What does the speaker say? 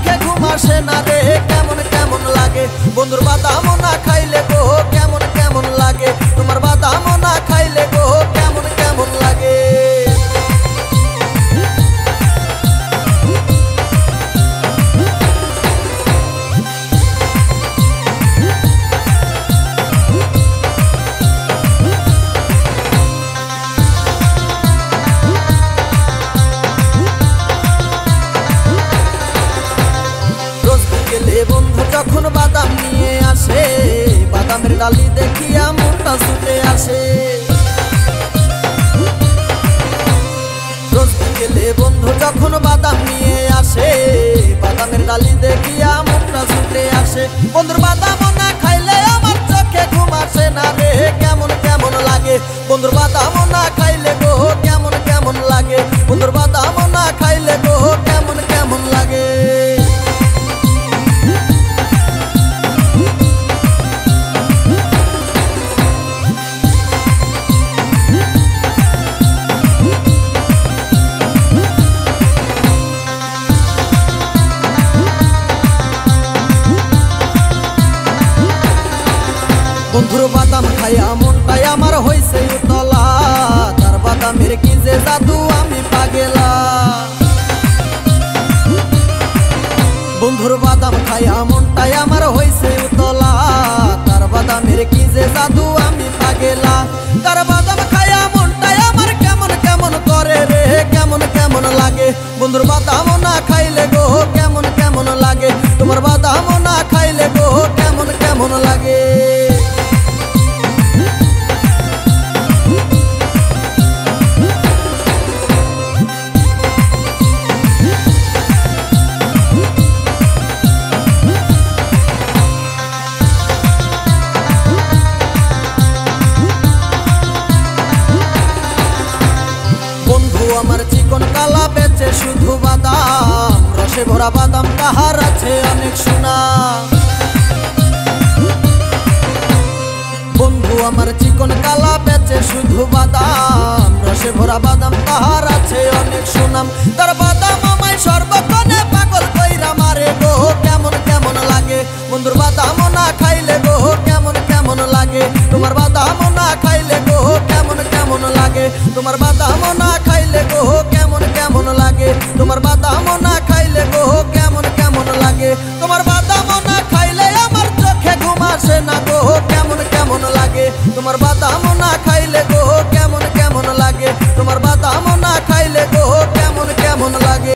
চোখে ঘুম আসে না রে কেমন কেমন লাগে বন্ধুর বাদাম না খাইলে গো কেমন কেমন লাগে তোমার বাদাম না খাইলে গো কেমন কেমন লাগে বন্ধু যখন বাদাম নিয়ে আসে বাদামের ডালি দেখিয়া মনটা ছুটে আসে রোজ বিকেলে বন্ধু যখন বাদাম নিয়ে আসে বাদামের ডালি দেখিয়া মনটা ছুটে আসে বন্ধুর বাদাম না খাইলে আমার চোখে ঘুম আসে না রে কেমন কেমন লাগে বন্ধুর বাদাম না খাইলে গো কেমন কেমন লাগে বন্ধুর বাদাম না খাইলে গো কেমন কেমন লাগে বন্ধুর বাদাম খাইয়া মনটাই আমার হইছে উতলা তার বাদামের কি যে জাদু আমি পাগেলা বন্ধুর বাদাম খাইয়া মনটাই আমার হইছে উতলা তার বাদামের কি যে জাদু আমি পাগেলা তার বাদাম খাইয়া মনটাই আমার কেমন কেমন করে রে কেমন কেমন লাগে বন্ধুর বাদাম না খাইলে গো কেমন কেমন লাগে তোমার বাদাম না খাইলে গো কেমন কেমন লাগে আমার চিকন কালা বেচে শুধু বাদাম রসে ভরা বাদাম কাহার আছে অনেক সোনা বন্ধু আমার চিকন কালা বেচে শুধু বাদাম রসে ভরা বাদাম কাহার আছে অনেক সুনাম তার বাদাম আমায় সর্বক্ষণে পাগল কইরা মারে গো কেমন কেমন লাগে বন্ধুর বাদাম না খাইলে গো কেমন কেমন লাগে তোমার বাদাম না খাইলে গো কেমন কেমন লাগে তোমার বাদাম না খাইলে গো কেমন কেমন লাগে তোমার বাদাম